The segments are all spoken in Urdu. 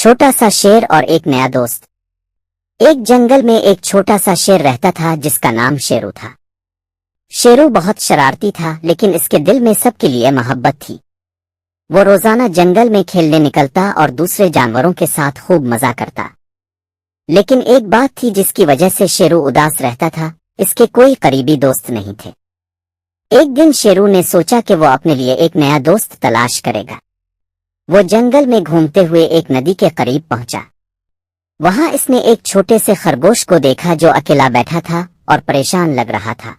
چھوٹا سا شیر اور ایک نیا دوست۔ ایک جنگل میں ایک چھوٹا سا شیر رہتا تھا جس کا نام شیرو تھا۔ شیرو بہت شرارتی تھا لیکن اس کے دل میں سب کے لیے محبت تھی۔ وہ روزانہ جنگل میں کھیلنے نکلتا اور دوسرے جانوروں کے ساتھ خوب مزہ کرتا۔ لیکن ایک بات تھی جس کی وجہ سے شیرو اداس رہتا تھا، اس کے کوئی قریبی دوست نہیں تھے۔ ایک دن شیرو نے سوچا کہ وہ اپنے لیے ایک نیا دوست تلاش کرے گا۔ وہ جنگل میں گھومتے ہوئے ایک ندی کے قریب پہنچا۔ وہاں اس نے ایک چھوٹے سے خرگوش کو دیکھا جو اکیلا بیٹھا تھا اور پریشان لگ رہا تھا۔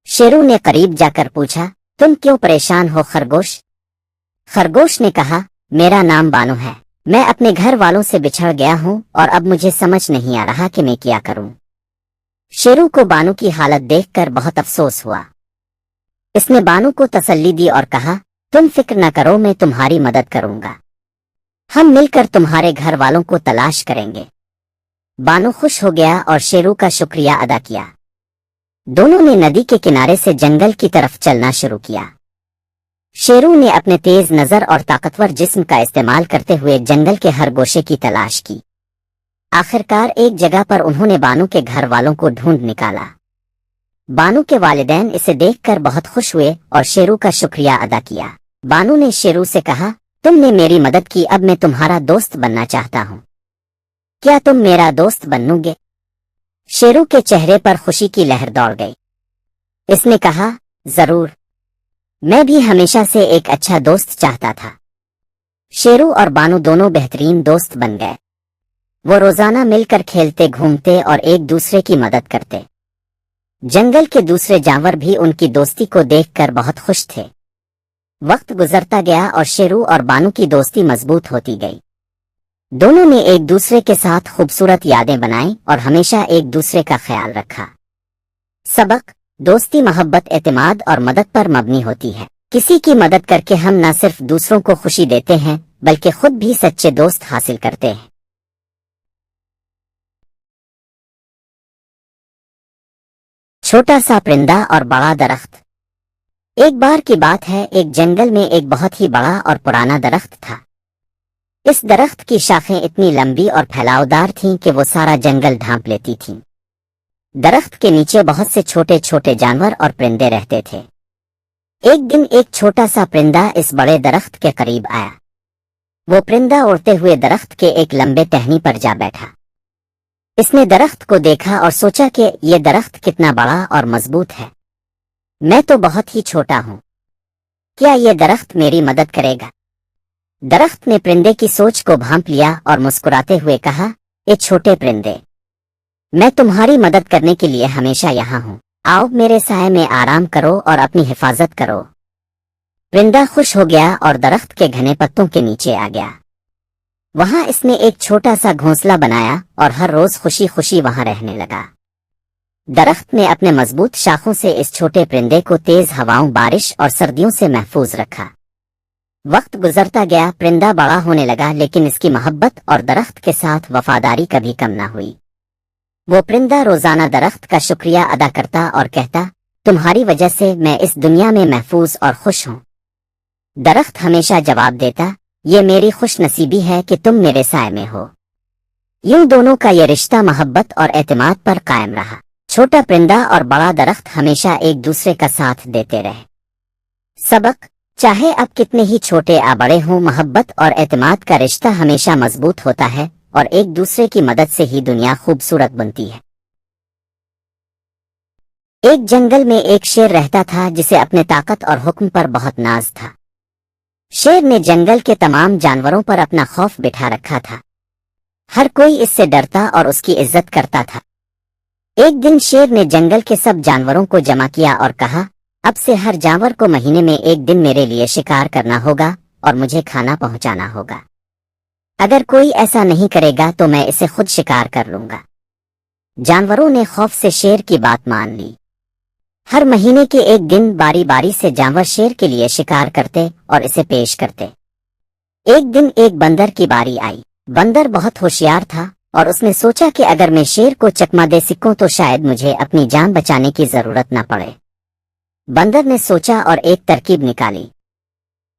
شیرو نے قریب جا کر پوچھا، تم کیوں پریشان ہو خرگوش؟ خرگوش نے کہا، میرا نام بانو ہے، میں اپنے گھر والوں سے بچھڑ گیا ہوں اور اب مجھے سمجھ نہیں آ رہا کہ میں کیا کروں۔ شیرو کو بانو کی حالت دیکھ کر بہت افسوس ہوا۔ اس نے بانو کو تسلی دی اور کہا، تم فکر نہ کرو، میں تمہاری مدد کروں گا، ہم مل کر تمہارے گھر والوں کو تلاش کریں گے۔ بانو خوش ہو گیا اور شیرو کا شکریہ ادا کیا۔ دونوں نے ندی کے کنارے سے جنگل کی طرف چلنا شروع کیا۔ شیرو نے اپنے تیز نظر اور طاقتور جسم کا استعمال کرتے ہوئے جنگل کے ہر گوشے کی تلاش کی۔ آخرکار ایک جگہ پر انہوں نے بانو کے گھر والوں کو ڈھونڈ نکالا۔ بانو کے والدین اسے دیکھ کر بہت خوش ہوئے اور شیرو کا شکریہ ادا کیا۔ بانو نے شیرو سے کہا، تم نے میری مدد کی، اب میں تمہارا دوست بننا چاہتا ہوں، کیا تم میرا دوست بنو گے؟ شیرو کے چہرے پر خوشی کی لہر دوڑ گئی۔ اس نے کہا، ضرور، میں بھی ہمیشہ سے ایک اچھا دوست چاہتا تھا۔ شیرو اور بانو دونوں بہترین دوست بن گئے۔ وہ روزانہ مل کر کھیلتے، گھومتے اور ایک دوسرے کی مدد کرتے۔ جنگل کے دوسرے جانور بھی ان کی دوستی کو دیکھ کر بہت خوش تھے۔ وقت گزرتا گیا اور شیرو اور بانو کی دوستی مضبوط ہوتی گئی۔ دونوں نے ایک دوسرے کے ساتھ خوبصورت یادیں بنائیں اور ہمیشہ ایک دوسرے کا خیال رکھا۔ سبق: دوستی محبت، اعتماد اور مدد پر مبنی ہوتی ہے۔ کسی کی مدد کر کے ہم نہ صرف دوسروں کو خوشی دیتے ہیں بلکہ خود بھی سچے دوست حاصل کرتے ہیں۔ چھوٹا سا پرندہ اور بڑا درخت۔ ایک بار کی بات ہے، ایک جنگل میں ایک بہت ہی بڑا اور پرانا درخت تھا۔ اس درخت کی شاخیں اتنی لمبی اور پھیلاؤدار تھیں کہ وہ سارا جنگل ڈھانپ لیتی تھیں۔ درخت کے نیچے بہت سے چھوٹے چھوٹے جانور اور پرندے رہتے تھے۔ ایک دن ایک چھوٹا سا پرندہ اس بڑے درخت کے قریب آیا۔ وہ پرندہ اڑتے ہوئے درخت کے ایک لمبے ٹہنی پر جا بیٹھا۔ اس نے درخت کو دیکھا اور سوچا کہ یہ درخت کتنا بڑا اور مضبوط ہے، میں تو بہت ہی چھوٹا ہوں، کیا یہ درخت میری مدد کرے گا؟ درخت نے پرندے کی سوچ کو بھانپ لیا اور مسکراتے ہوئے کہا، اے چھوٹے پرندے، میں تمہاری مدد کرنے کے لیے ہمیشہ یہاں ہوں، آؤ میرے سائے میں آرام کرو اور اپنی حفاظت کرو۔ پرندہ خوش ہو گیا اور درخت کے گھنے پتوں کے نیچے آ گیا۔ وہاں اس نے ایک چھوٹا سا گھونسلہ بنایا اور ہر روز خوشی خوشی وہاں رہنے لگا۔ درخت نے اپنے مضبوط شاخوں سے اس چھوٹے پرندے کو تیز ہواؤں، بارش اور سردیوں سے محفوظ رکھا۔ وقت گزرتا گیا، پرندہ بڑا ہونے لگا لیکن اس کی محبت اور درخت کے ساتھ وفاداری کبھی کم نہ ہوئی۔ وہ پرندہ روزانہ درخت کا شکریہ ادا کرتا اور کہتا، تمہاری وجہ سے میں اس دنیا میں محفوظ اور خوش ہوں۔ درخت ہمیشہ جواب دیتا، یہ میری خوش نصیبی ہے کہ تم میرے سائے میں ہو۔ یوں دونوں کا یہ رشتہ محبت اور اعتماد پر قائم رہا۔ چھوٹا پرندہ اور بڑا درخت ہمیشہ ایک دوسرے کا ساتھ دیتے رہے۔ سبق: چاہے اب کتنے ہی چھوٹے یا بڑے ہوں، محبت اور اعتماد کا رشتہ ہمیشہ مضبوط ہوتا ہے اور ایک دوسرے کی مدد سے ہی دنیا خوبصورت بنتی ہے۔ ایک جنگل میں ایک شیر رہتا تھا جسے اپنے طاقت اور حکم پر بہت ناز تھا۔ شیر نے جنگل کے تمام جانوروں پر اپنا خوف بٹھا رکھا تھا۔ ہر کوئی اس سے ڈرتا اور اس کی عزت کرتا تھا۔ ایک دن شیر نے جنگل کے سب جانوروں کو جمع کیا اور کہا، اب سے ہر جانور کو مہینے میں ایک دن میرے لیے شکار کرنا ہوگا اور مجھے کھانا پہنچانا ہوگا۔ اگر کوئی ایسا نہیں کرے گا تو میں اسے خود شکار کر لوں گا۔ جانوروں نے خوف سے شیر کی بات مان لی۔ ہر مہینے کے ایک دن باری باری سے جانور شیر کے لیے شکار کرتے اور اسے پیش کرتے۔ ایک دن ایک بندر کی باری آئی۔ بندر بہت ہوشیار تھا اور اس نے سوچا کہ اگر میں شیر کو چکما دے سکوں تو شاید مجھے اپنی جان بچانے کی ضرورت نہ پڑے۔ بندر نے سوچا اور ایک ترکیب نکالی۔